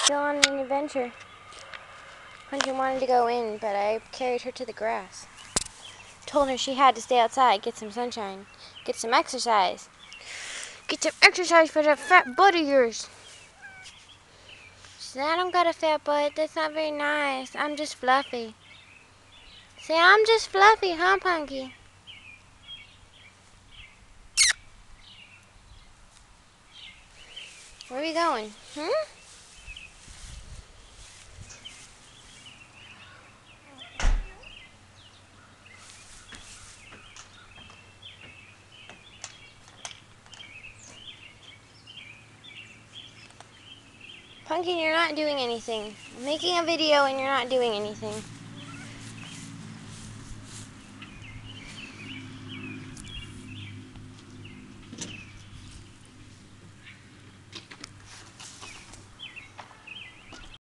Go on an adventure. Pumpkin wanted to go in, but I carried her to the grass. Told her she had to stay outside, get some sunshine, get some exercise. Get some exercise for that fat butt of yours. She said, I don't got a fat butt. That's not very nice. I'm just fluffy. Say, I'm just fluffy, huh, Punky? Where are we going? Pumpkin, you're not doing anything. I'm making a video and you're not doing anything.